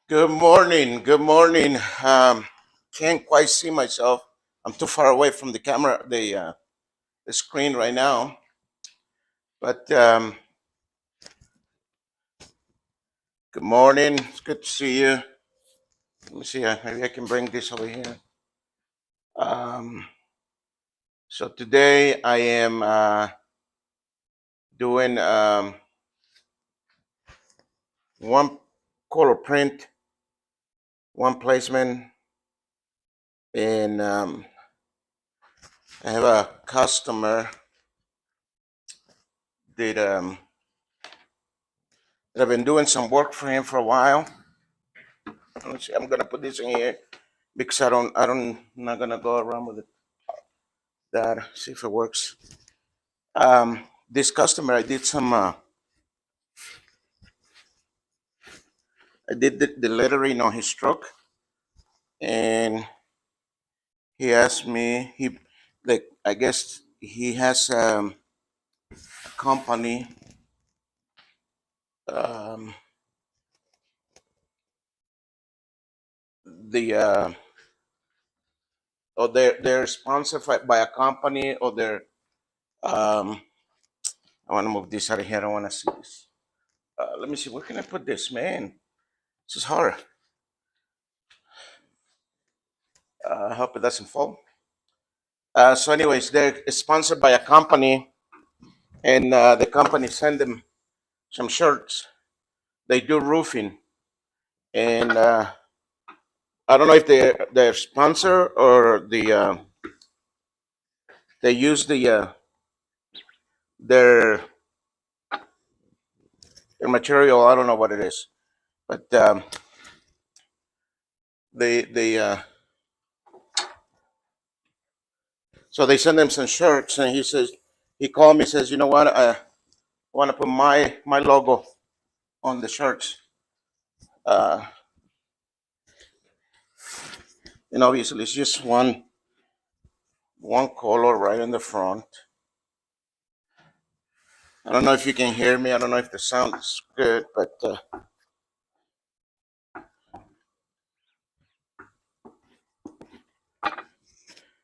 Good morning. Good morning. Can't quite see myself. I'm too far away from the camera, the screen right now. But good morning. It's good to see you. Let me see. Maybe I can bring this over here. Um, so today I am doing one color print, one placement, and I have a customer that that I've been doing some work for him for a while. Let's see. I'm gonna put this in here because I'm not gonna go around with it. That see if it works. This customer, I did the lettering on his truck, and he asked me, like, I guess he has a company, um, the or they're sponsored by a company, or they're um, I want to move this out of here. I don't want to see this. Let me see. Where can I put this, man? This is hard. I hope it doesn't fall. So, anyways, they're sponsored by a company, and the company send them some shirts. They do roofing, and I don't know if they're sponsor or they use their their material. I don't know what it is, but they so they send them some shirts, and he called me, says, you know what, I want to put my logo on the shirts. Uh, and obviously it's just one color right in the front. I don't know if you can hear me. I don't know if the sound is good, but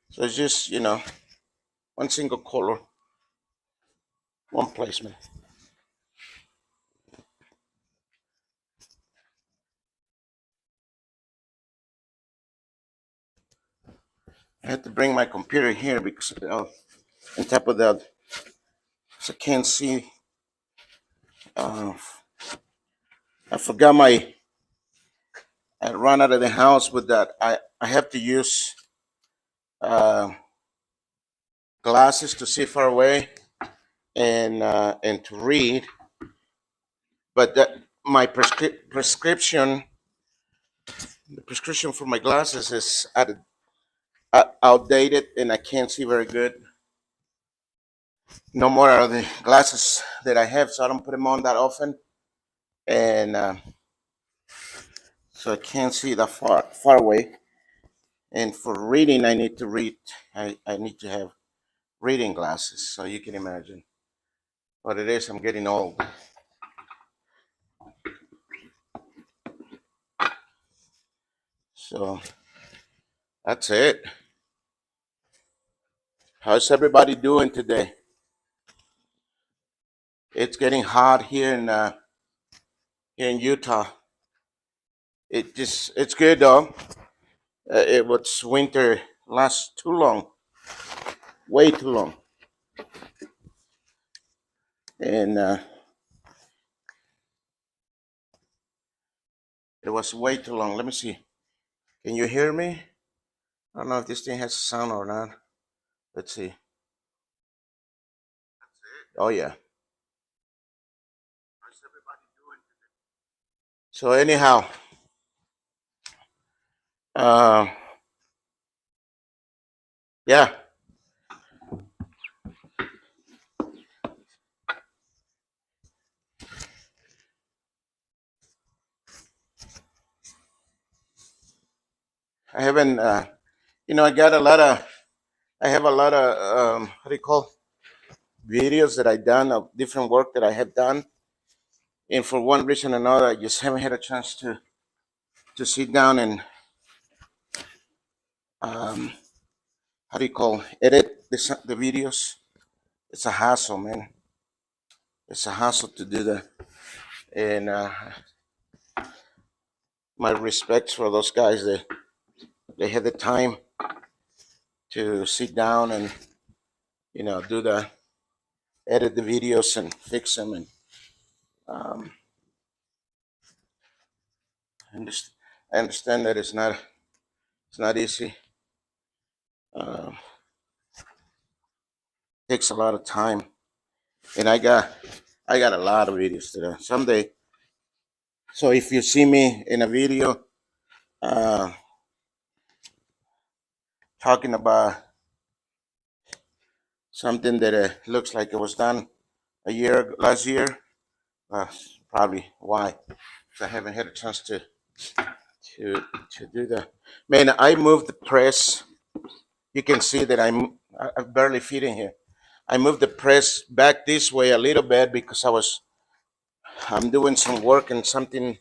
so it's just one single color, one placement. I had to bring my computer here because on top of that, so I can't see. Uh, I forgot my. I ran out of the house with that. I have to use uh, glasses to see far away and to read. But my prescription, the prescription for my glasses is outdated, and I can't see very good. No more are the glasses that I have, so I don't put them on that often, and so I can't see that far away. And for reading, I need to read. I need to have reading glasses, so you can imagine what it is. I'm getting old, so that's it. How's everybody doing today? It's getting hot here in Utah. It's good though. It was winter lasts too long, way too long, and it was way too long. Let me see. Can you hear me? I don't know if this thing has sound or not. Let's see. Oh yeah. So anyhow, uh, yeah, I haven't. I got a lot of. I have a lot of how do you call videos that I done of different work that I have done, and for one reason or another, I just haven't had a chance to sit down and um, how do you call edit the videos. It's a hassle, man. It's a hassle to do that. And my respects for those guys. They had the time to sit down and do the edit the videos and fix them and um, and just, I understand that it's not easy. Um, takes a lot of time, and I got a lot of videos today. Someday, so if you see me in a video uh, talking about something that looks like it was done last year, uh, probably why. 'Cause I haven't had a chance to do that. Man, I moved the press. You can see that I'm barely fitting here. I moved the press back this way a little bit because I'm doing some work and something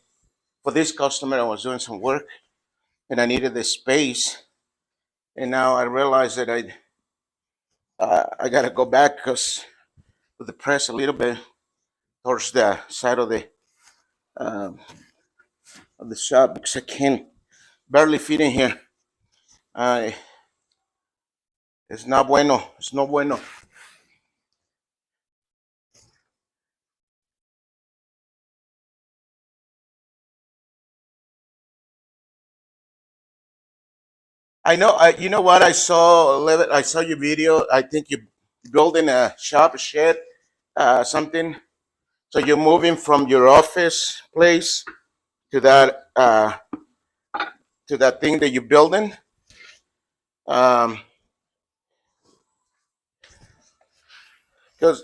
for this customer. I was doing some work and I needed the space. And now I realize that I got to go back because with the press a little bit towards the side um, of the shop because I can barely fit in here. Uh, it's not bueno. It's no bueno. I know. You know what? I saw. I saw your video. I think you building a shop, a shed, something. So you're moving from your office place to that thing that you're building. Because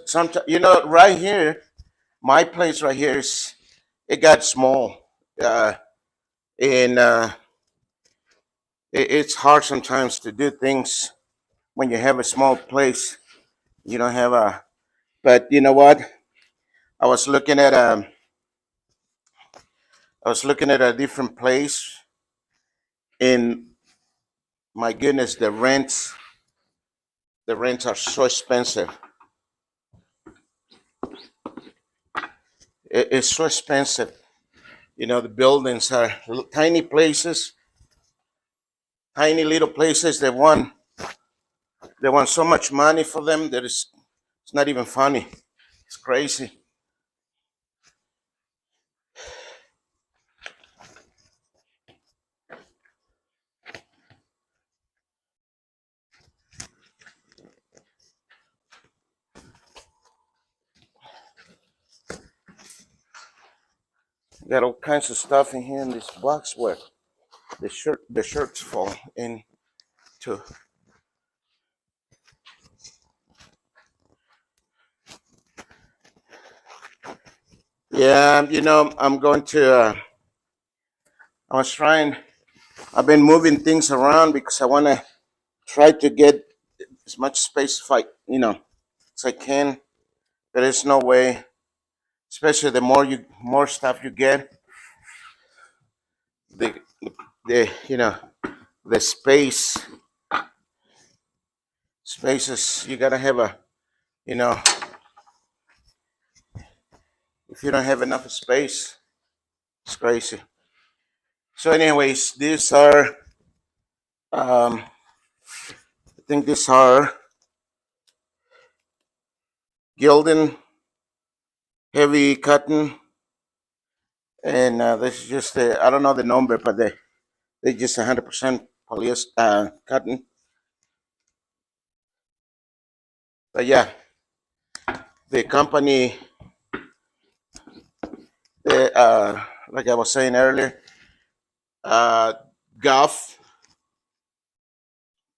sometimes right here, my place right here is it got small, uh, and it's hard sometimes to do things when you have a small place. You don't have a. But you know what? I was looking at a. I was looking at a different place, and my goodness, the rents are so expensive. It's so expensive. The buildings are tiny places, tiny little places. They want so much money for them that it's not even funny. It's crazy. Got all kinds of stuff in here in this box where the shirts fall into. Yeah, I'm going to. I was trying. I've been moving things around because I want to try to get as much space as I can. There is no way, especially the more stuff you get, the the spaces you gotta have you know if you don't have enough space, it's crazy. So, anyways, these are I think these are Gildan heavy cotton, and this is just I don't know the number, but they just 100% polyester cotton. But yeah, the company, like I was saying earlier, uh, Guff.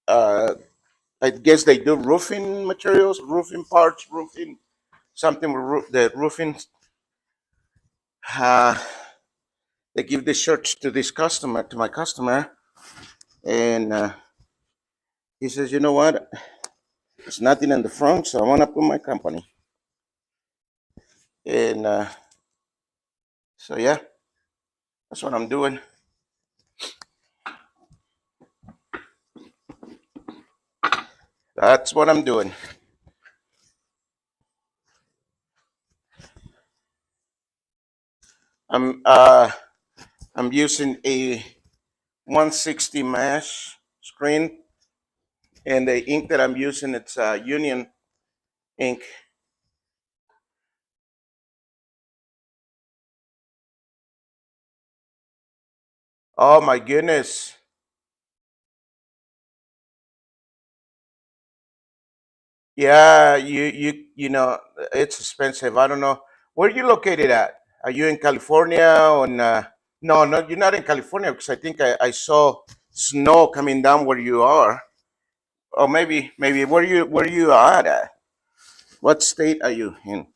Uh, I guess they do roofing materials, roofing parts, roofing something with the roofing. Uh, they give the shirts to my customer, and he says, "You know what? There's nothing in the front, so I want to put my company." And so yeah, that's what I'm doing. That's what I'm doing. I'm uh I'm using a 160 mesh screen, and the ink that I'm using, it's Union ink. Oh my goodness. Yeah, you know, it's expensive. I don't know. Where are you located at? Are you in California or no, no, you're not in California because I think I saw snow coming down where you are. Or maybe where you are at? What state are you in?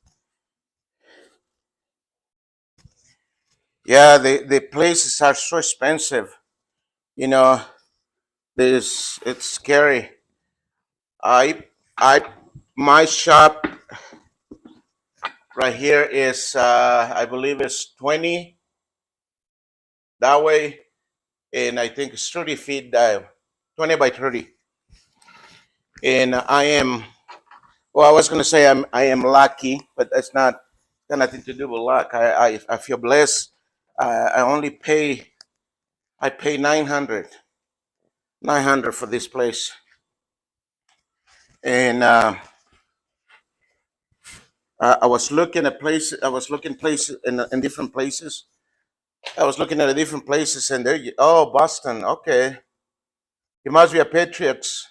Yeah, the places are so expensive. You know, this it's scary. I I my shop right here is I believe it's 20 that way, and I think it's 30 feet 20 by 30. And I am, well, I was gonna say I am lucky, but that's not got nothing to do with luck. I feel blessed. I only pay 900 for this place. And I was looking at places. I was looking places in different places. I was looking at the different places, and oh, Boston. Okay, you must be a Patriots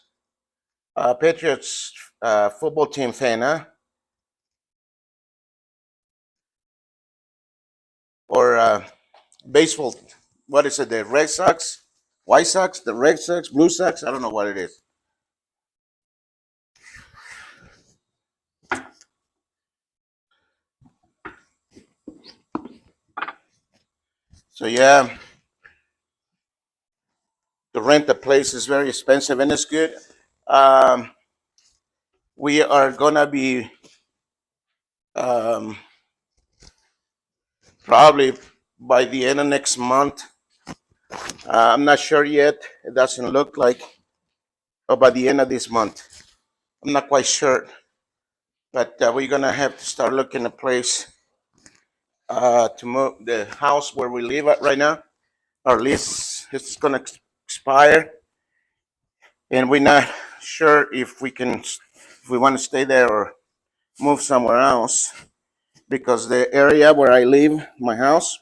football team fan, huh? Or baseball. What is it? The Red Sox, White Sox, the Red Sox, Blue Sox. I don't know what it is. So yeah, to rent a place is very expensive, and it's good. Um, we are gonna be um, probably by the end of next month. I'm not sure yet. It doesn't look like, or by the end of this month. I'm not quite sure, but we're gonna have to start looking at a place to move the house where we live at right now. Our lease is gonna expire, and we're not sure if we want to stay there or move somewhere else because the area where I live, my house,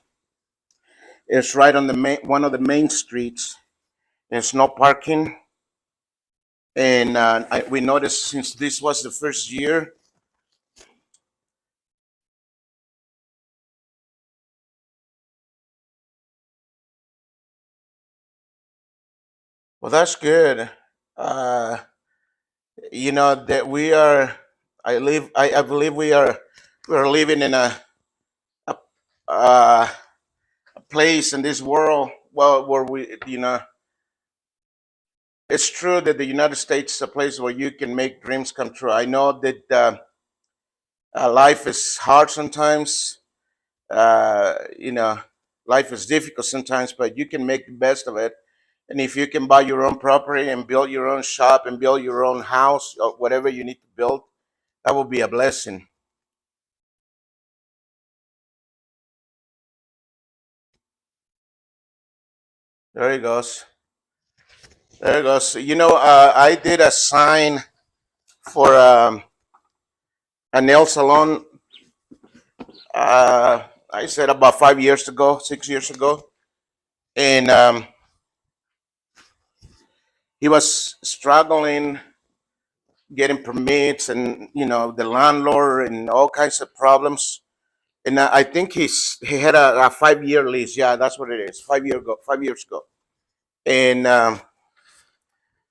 is right on the one of the main streets. There's no parking, and we noticed since this was the first year. Well, that's good. Uh, you know that we are. I believe we're living in a, uh, a place in this world. Well, where it's true that the United States is a place where you can make dreams come true. I know that life is hard sometimes. You know, life is difficult sometimes, but you can make the best of it. And if you can buy your own property and build your own shop and build your own house or whatever you need to build, that will be a blessing. There it goes. There it goes. You know, I did a sign for a nail salon. I said about 5 years ago, 6 years ago, and he was struggling getting permits, and the landlord and all kinds of problems. And I think he had a 5 year lease. Yeah, that's what it is. 5 years ago, and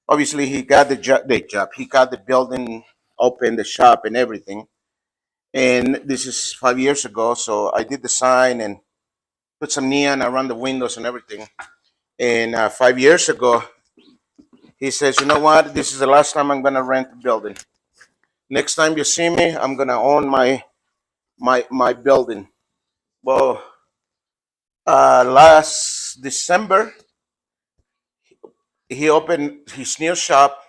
obviously he got the job. He got the building open, the shop, and everything. And this is 5 years ago. So I did the sign and put some neon around the windows and everything. And 5 years ago, he says, "You know what? This is the last time I'm gonna rent the building. Next time you see me, I'm gonna own my building." Well, last December, he opened his new shop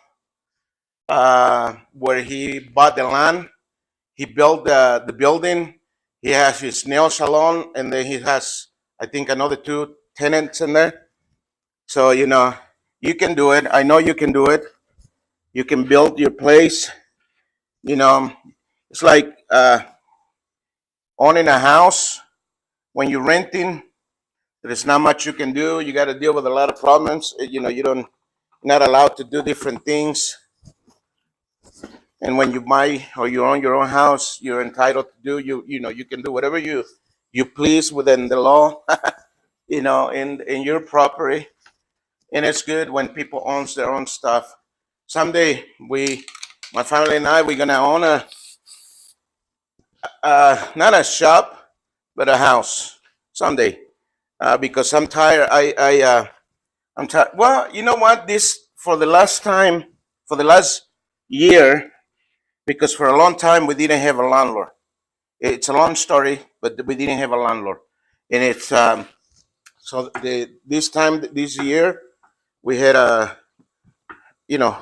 where he bought the land. He built the building. He has his nail salon, and then he has, I think, another two tenants in there. So you can do it. I know you can do it. You can build your place. You know, it's like owning a house. When you're renting, there's not much you can do. You got to deal with a lot of problems. You don't not allowed to do different things. And when you buy or you own your own house, you're entitled to do you can do whatever you please within the law. In your property, and it's good when people owns their own stuff. Someday my family and I, we're gonna own a not a shop, but a house someday. Because I'm tired. I'm tired. Well, you know what? This for the last time, for the last year, because for a long time we didn't have a landlord. It's a long story, but we didn't have a landlord, and it's so this time this year we had a you know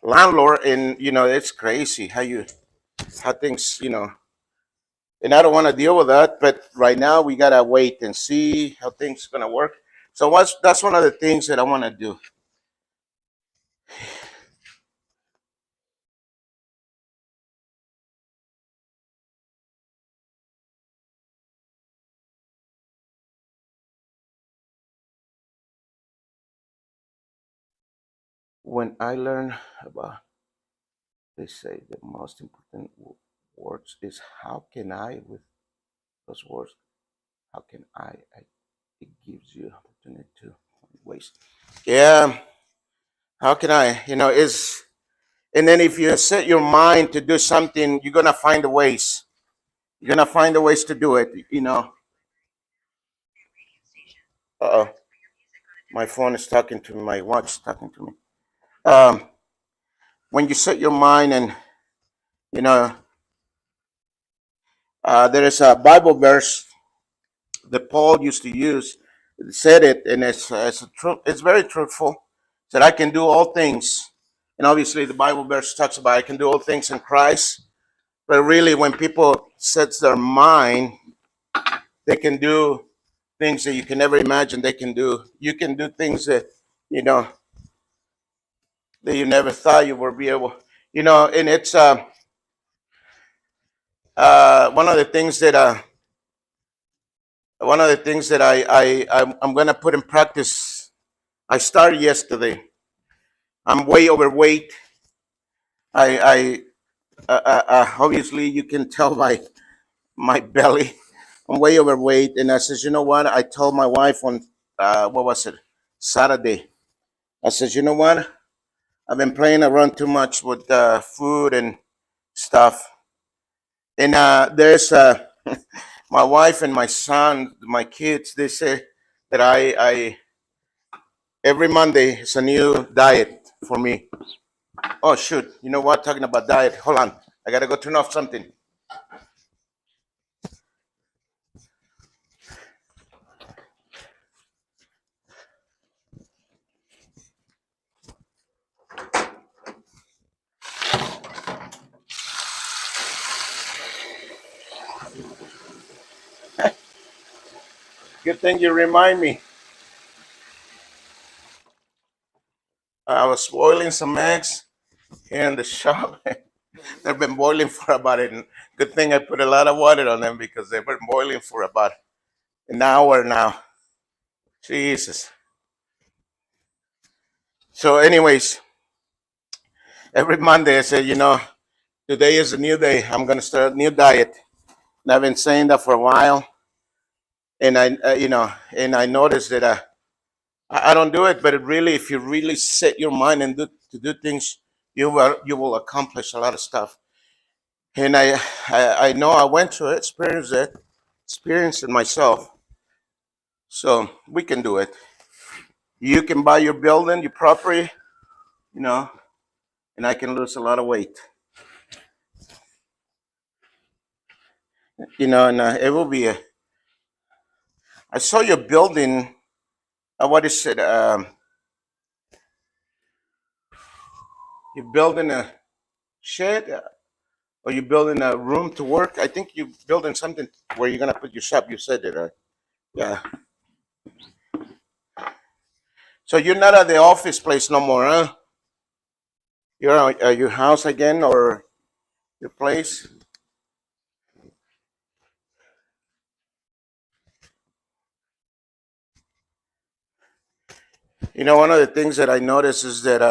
landlord, and it's crazy how things and I don't want to deal with that, but right now we gotta wait and see how things gonna work. So that's one of the things that I want to do. When I learn about, they say the most important words is how can I, with those words, how can it gives you opportunity to find ways. Yeah, how can I? Is and then if you set your mind to do something, you're gonna find the ways. You're gonna find the ways to do it. Uh oh, my phone is talking to me. My watch is talking to me. Um, when you set your mind, and you know, there is a Bible verse that Paul used to use. Said it, and it's very truthful. Said I can do all things, and obviously the Bible verse talks about I can do all things in Christ. But really, when people sets their mind, they can do things that you can never imagine they can do. You can do things you know that you never thought you would be able. And it's one of the things that I'm gonna put in practice. I started yesterday. I'm way overweight. I obviously you can tell by my belly. I'm way overweight, and I says, you know what? I told my wife on what was it, Saturday. I says, you know what? I've been playing around too much with food and stuff, and there's my wife and my son, my kids. They say that I every Monday is a new diet for me. Oh shoot! You know what? Talking about diet. Hold on, I gotta go turn off something. Good thing you remind me. I was boiling some eggs here in the shop. They've been boiling for about it. Good thing I put a lot of water on them because they've been boiling for about an hour now. Jesus. So, anyways, every Monday I say, today is a new day. I'm gonna start a new diet, and I've been saying that for a while. And I noticed that I don't do it, but it really, if you really set your mind and do things, you will accomplish a lot of stuff. And I know I went through it, experienced it myself. So we can do it. You can buy your building, your property, you know, and I can lose a lot of weight, and it will be a. I saw your building. What is it? You building a shed, or you building a room to work? I think you building something where you're gonna put your shop. You said it, right? Yeah. So you're not at the office place no more, huh? You're at your house again, or your place? You know, one of the things that I notice is that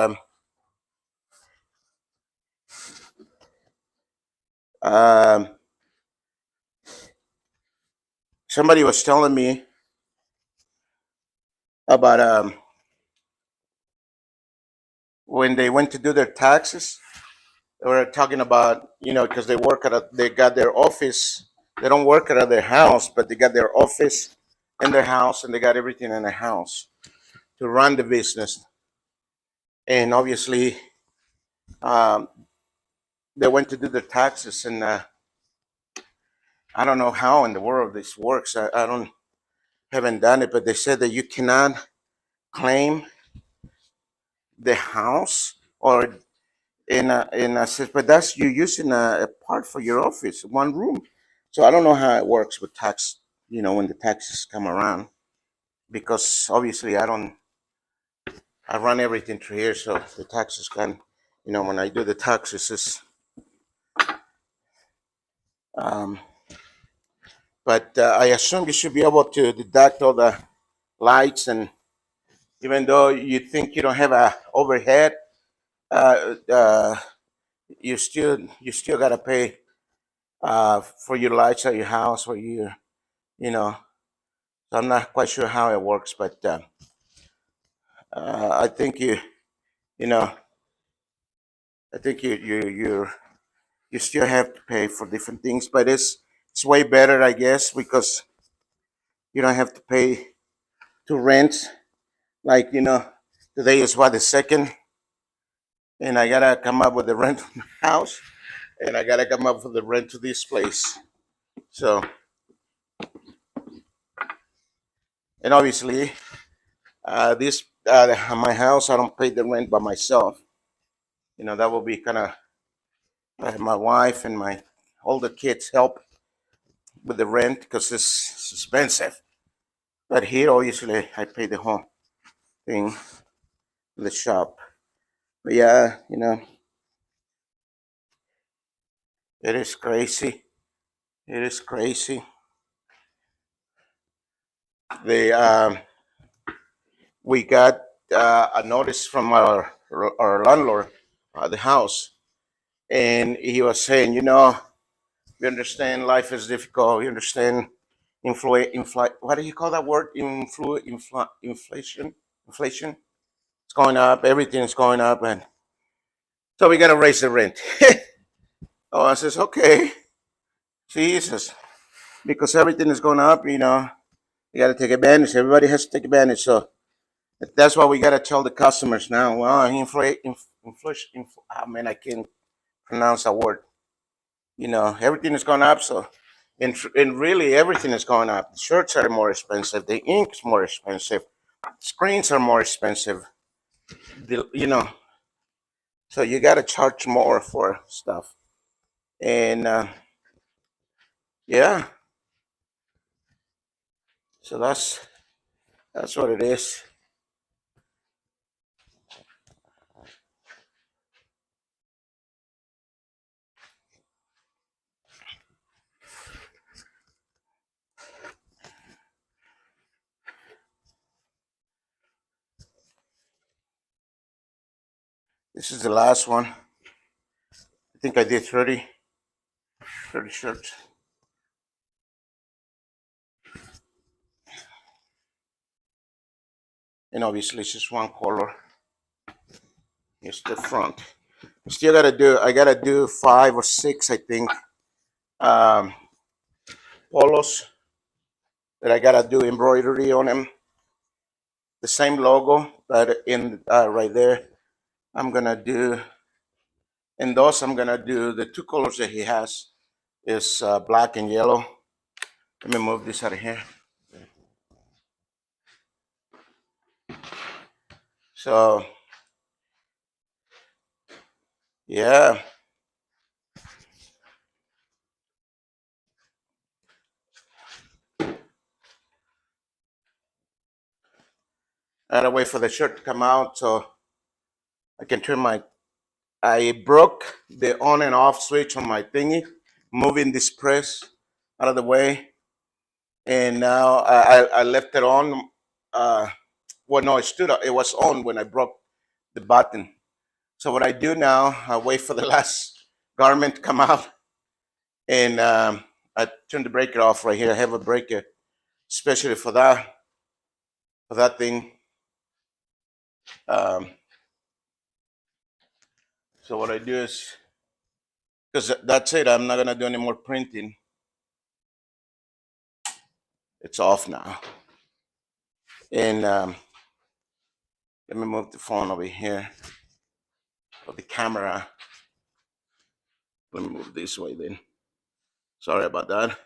um, somebody was telling me about when they went to do their taxes. They were talking about, because they got their office. They don't work out of their house, but they got their office in their house, and they got everything in their house to run the business. And obviously, um, they went to do their taxes, and I don't know how in the world this works. I don't haven't done it, but they said that you cannot claim the house or in a but that's you using a part for your office, one room. So I don't know how it works with tax. When the taxes come around, because obviously I run everything through here, so the taxes can. When I do the taxes, um, but I assume you should be able to deduct all the lights, and even though you think you don't have a overhead, uh, uh, you still gotta pay for your lights at your house, or you know. So I'm not quite sure how it works, but I think you know I think you still have to pay for different things, but it's way better, I guess, because you don't have to pay to rent. Like, today is what, the second, and I gotta come up with the rent of my house, and I gotta come up with the rent to this place. So, and obviously, this my house, I don't pay the rent by myself. That will be kind of my wife and my older kids help with the rent because it's expensive. But here, obviously, I pay the whole thing, the shop. But yeah, it is crazy. It is crazy. They We got a notice from our landlord, the house, and he was saying, we understand life is difficult. We understand what do you call that word? Inflation. Inflation. It's going up. Everything's going up, and so we got to raise the rent. Oh, I says, okay, Jesus, because everything is going up. You got to take advantage. Everybody has to take advantage. So that's why we got to tell the customers now. Well, inflation. Oh man, I can't pronounce that word. Everything is going up. So, and really, everything is going up. The shirts are more expensive. The ink is more expensive. Screens are more expensive. The, you know, so you got to charge more for stuff. And yeah, so that's what it is. This is the last one. I think I did 30 shirts. And obviously, it's just one color. It's the front. I gotta do 5 or 6, I think, um, polos that I gotta do embroidery on them. The same logo, but in right there, I'm gonna do. In those, I'm gonna do the two colors that he has is black and yellow. Let me move this out of here. So Yeah. I had to wait for the shirt to come out so I can turn my. I broke the on and off switch on my thingy, moving this press out of the way, and now I left it on. Uh, well, no, it stood. It was on when I broke the button. So what I do now, I wait for the last garment to come out, and I turn the breaker off right here. I have a breaker especially for that thing. Um, so what I do is because that's it. I'm not gonna do any more printing. It's off now, and let me move the phone over here or the camera. Let me move this way then. Sorry about that.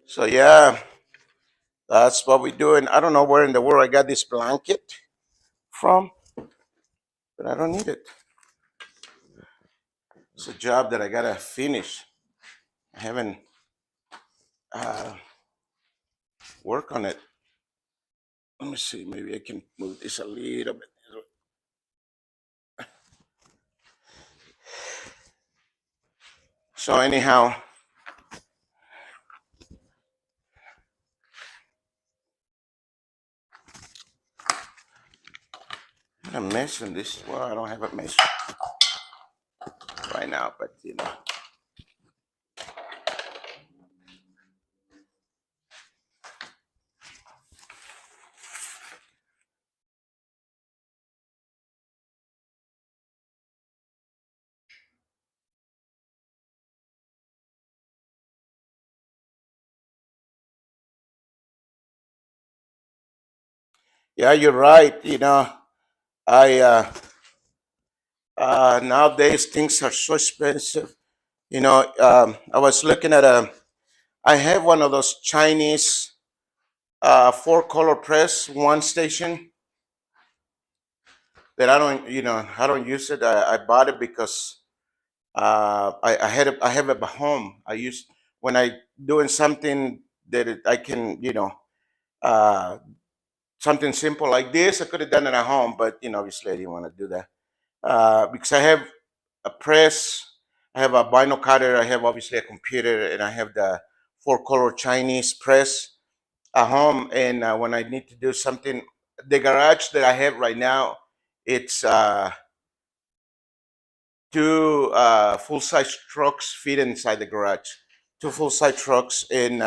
So yeah, that's what we're doing. I don't know where in the world I got this blanket from, but I don't need it. It's a job that I gotta finish. I haven't uh, worked on it. Let me see. Maybe I can move this a little bit. So anyhow, I'm messing this. Well, I don't have a mess right now, but you know. Yeah, you're right. You know, I nowadays things are so expensive. You know, I was looking at a. I have one of those Chinese four color press one station that I don't. You know, I don't use it. I bought it because I had it, I have it at home. I use when I doing something that I can. You know, uh, something simple like this. I could have done it at home, but you know, obviously I didn't want to do that because I have a press, I have a vinyl cutter, I have obviously a computer, and I have the four color Chinese press at home. And when I need to do something, the garage that I have right now, it's two full size trucks fit inside the garage, two full size trucks. And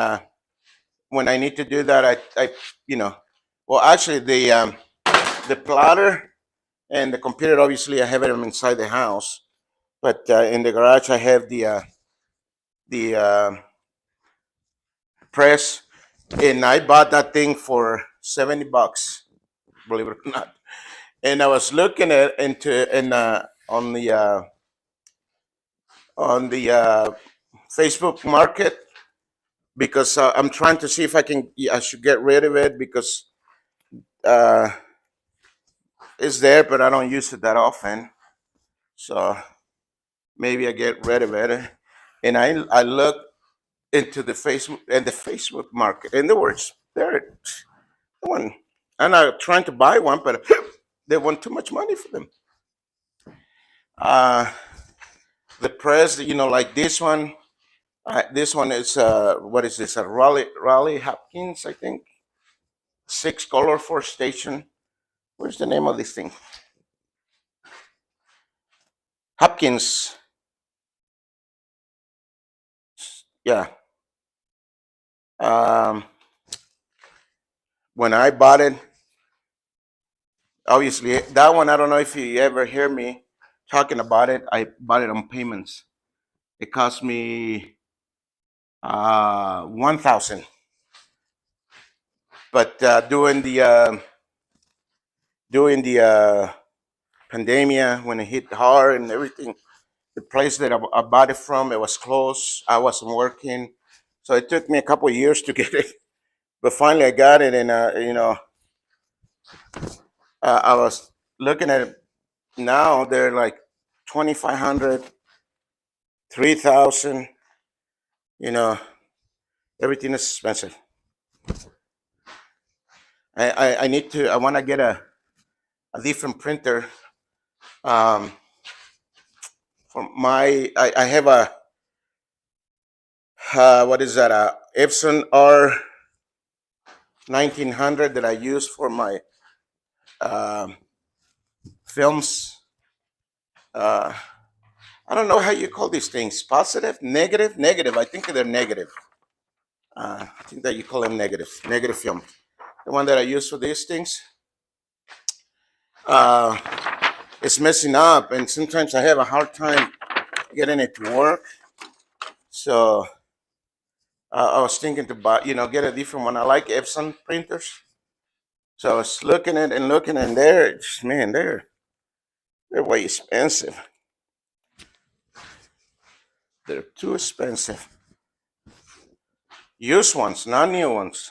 when I need to do that, I you know, well, actually the plotter and the computer, obviously, I have them inside the house. But in the garage, I have the press, and I bought that thing for $70, believe it or not. And I was looking at into and on the Facebook Market because I'm trying to see if I can. I should get rid of it because uh, it's there, but I don't use it that often. So maybe I get rid of it. And I look into the Facebook Market. In other words, there one. I'm not trying to buy one, but they want too much money for them. Uh, the press, you know, like this one. This one is what is this? A Raleigh Hopkins, I think. Six color four station. Where's the name of this thing? Hopkins. Yeah. Um, when I bought it, obviously that one. I don't know if you ever hear me talking about it. I bought it on payments. It cost me 1,000. But during the pandemia, when it hit hard and everything, the place that I bought it from, it was closed. I wasn't working, so it took me a couple of years to get it. But finally, I got it, and you know, I was looking at it now. They're like 2,500, 3,000. You know, everything is expensive. I need to. I want to get a different printer. Um, for my, I have a what is that? A Epson R 1900 that I use for my um films. Uh, I don't know how you call these things. Positive, negative, negative. I think they're negative. I think that you call them negative, negative film. The one that I use for these things, uh, it's messing up, and sometimes I have a hard time getting it to work. So I was thinking to buy, get a different one. I like Epson printers. So I was looking at and looking, and man, they're way expensive. They're too expensive. Used ones, not new ones.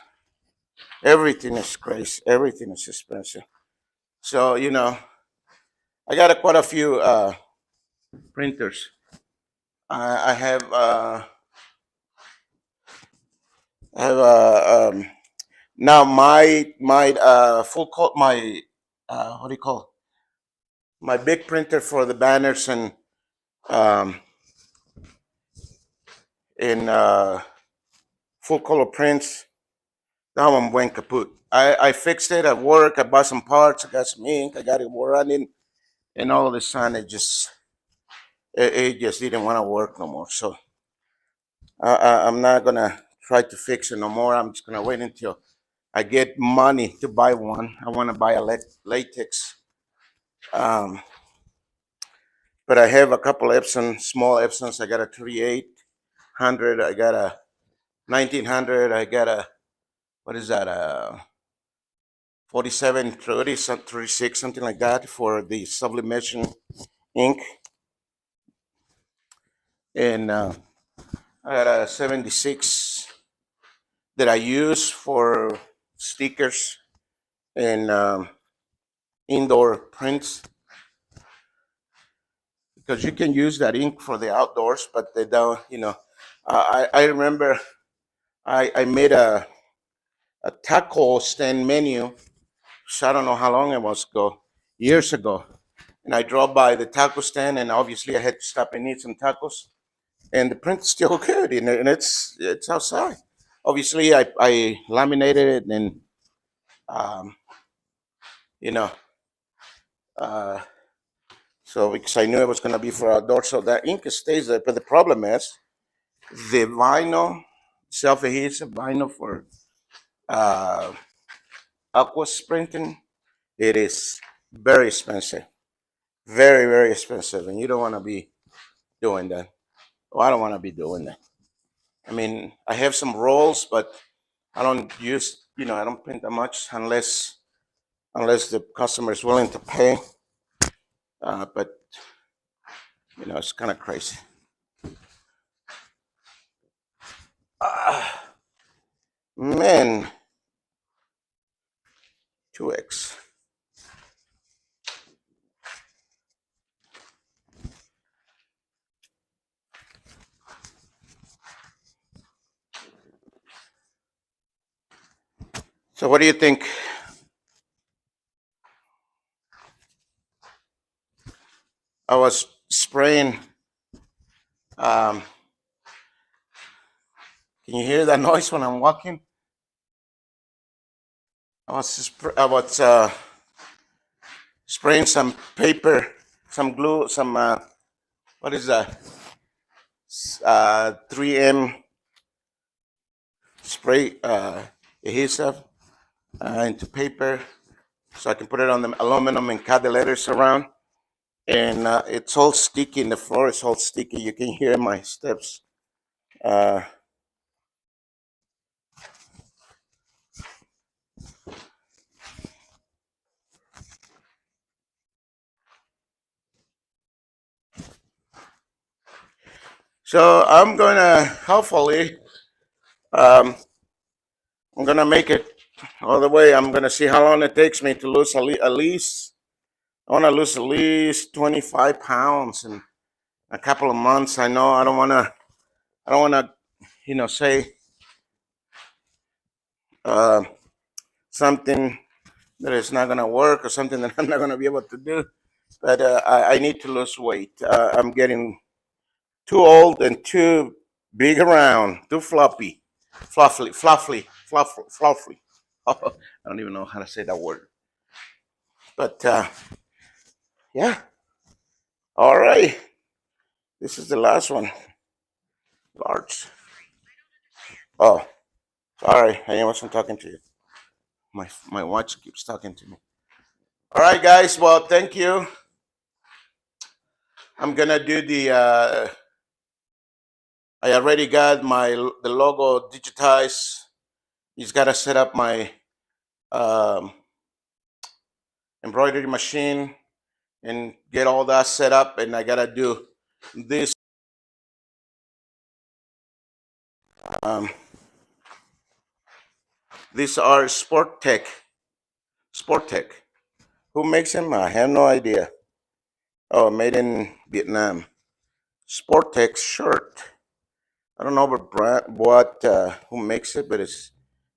Everything is crazy. Everything is expensive. So I got quite a few printers. I have now my full coat my what do you call my big printer for the banners and um, in full color prints. That one went kaput. I fixed it at work. I bought some parts. I got some ink. I got it running, and all of a sudden it just didn't want to work no more. So I'm not gonna try to fix it no more. I'm just gonna wait until I get money to buy one. I want to buy a latex. Um, but I have a couple Epson, small Epsons. I got a 3800. I got a 1900. I got a, what is that? 4730, 36, something like that for the sublimation ink. And I got a 76 that I use for stickers and indoor prints, because you can use that ink for the outdoors, but they don't, I remember I made a taco stand menu. So I don't know how long it was ago, years ago. And I drove by the taco stand, and obviously I had to stop and eat some tacos. And the print's still good, and it's outside. Obviously, I laminated it, and um, you know, uh, so because I knew it was going to be for outdoor, so that ink stays there. But the problem is the vinyl, self-adhesive vinyl for uh, aqua printing. It is very expensive, very very expensive, and you don't want to be doing that. Well, I don't want to be doing that. I mean, I have some rolls, but I don't use, I don't print that much unless the customer is willing to pay. But it's kind of crazy. Man, 2x. So what do you think? I was spraying. Um, can you hear that noise when I'm walking? I was spraying some paper, some glue, some what is that? 3M spray adhesive into paper, so I can put it on the aluminum and cut the letters around. And it's all sticky. In the floor is all sticky. You can hear my steps. Uh, so I'm gonna hopefully I'm gonna make it all the way. I'm gonna see how long it takes me to lose at least. I want to lose at least 25 pounds in a couple of months. I know I don't want to. I don't want to, say uh, something that is not gonna work or something that I'm not gonna be able to do. But I need to lose weight. I'm getting too old and too big around, too fluffy. I don't even know how to say that word. But yeah, all right. This is the last one. Large. Oh, sorry, I wasn't talking to you. My watch keeps talking to me. All right, guys. Well, thank you. I'm gonna do the. I already got the logo digitized. He's got to set up my um, embroidery machine and get all that set up, and I gotta do this. Um, these are Sport Tech. Who makes them? I have no idea. Oh, made in Vietnam. Sport Tech shirt. I don't know who makes it, but it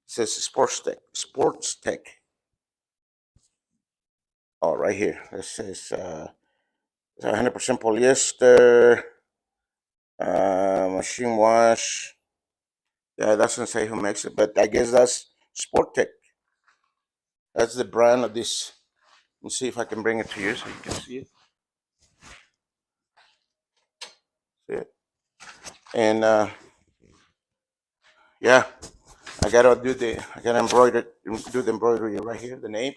says Sports Tech. Sports Tech. Oh, right here. It says 100% polyester, machine wash. Yeah, it doesn't say who makes it, but I guess that's Sport Tech. That's the brand of this. Let's see if I can bring it to you so you can see it. See it? And yeah, I gotta do the embroidery right here. The name.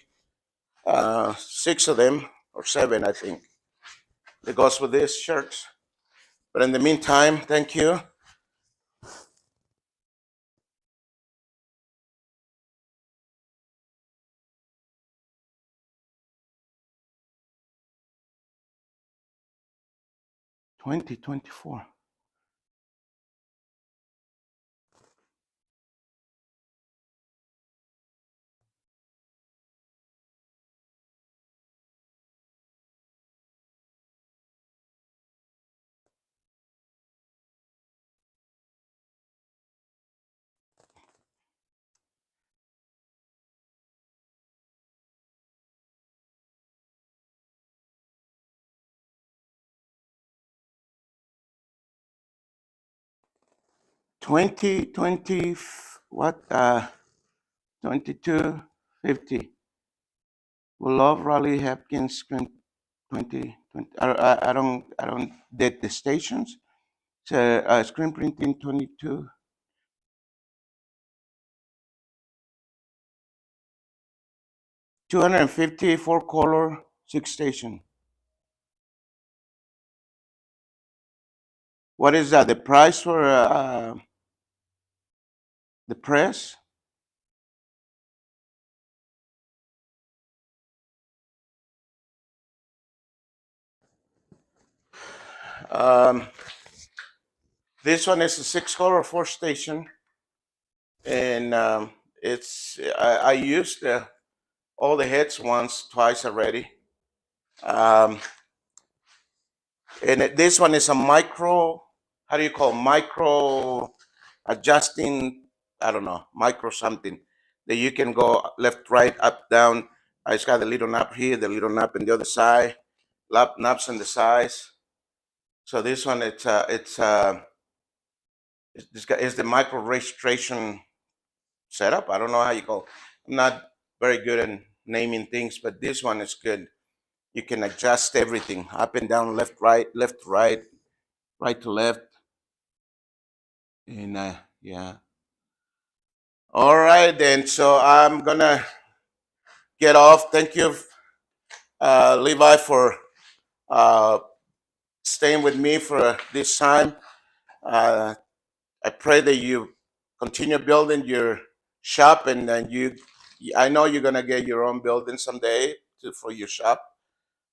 6 of them or 7, I think. That goes with this shirts. But in the meantime, thank you. $20.24. What? 22.50. We love Raleigh Hopkins 2020. I don't date the stations. So screen printing 22. 250 4-color 6 station. What is that? The price for the press? Um, this one is a 6-color 4-station, and I used all the heads twice already. Um, and this one is a micro. How do you call micro adjusting? I don't know, micro something that you can go left, right, up, down. It's got a little knob here, the little knob on the other side, knobs on the sides. So this one, this guy is the micro registration setup. I don't know how you call. I'm not very good at naming things, but this one is good. You can adjust everything up and down, left, to right, right to left, and yeah. All right, then. So I'm gonna get off. Thank you, Levi, for uh, staying with me for this time. Uh, I pray that you continue building your shop, and then I know you're gonna get your own building someday for your shop.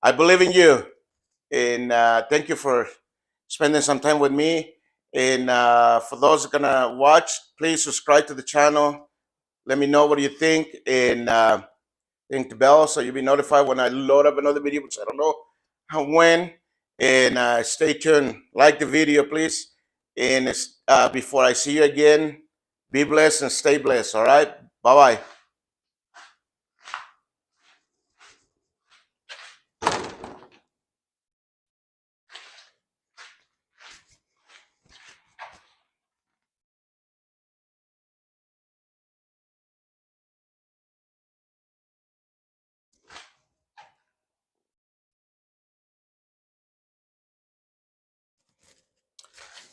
I believe in you, and thank you for spending some time with me. And for those who are gonna watch, please subscribe to the channel. let me know what you think, and ring the bell so you'll be notified when I load up another video, which I don't know how when. And stay tuned. Like the video, please. And before I see you again, be blessed and stay blessed. All right. Bye bye.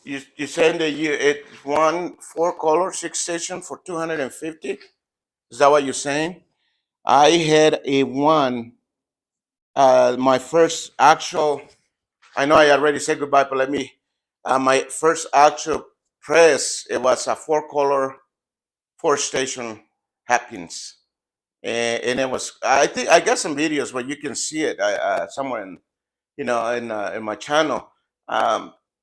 You saying that it won 4 color 6 station for 250? Is that what you're saying? I had a one. My first actual. I know I already said goodbye, but let me. My first actual press. It was a 4 color 4 station Hapkins, and it was. I got some videos where you can see it somewhere in in my channel.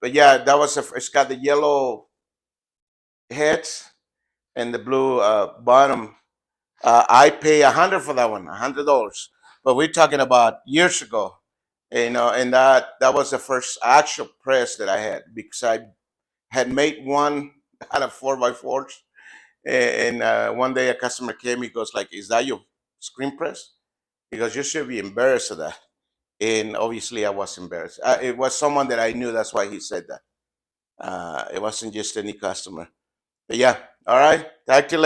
But yeah, that was it's got the yellow heads and the blue bottom. I pay 100 for that one, $100. But we're talking about years ago, and that was the first actual press that I had because I had made one out of 4x4s. And one day a customer came, he goes like, "Is that your screen press?" He goes, "You should be embarrassed of that." And obviously I was embarrassed. It was someone that I knew, that's why he said that. It wasn't just any customer. But yeah, all right. Talk to you later.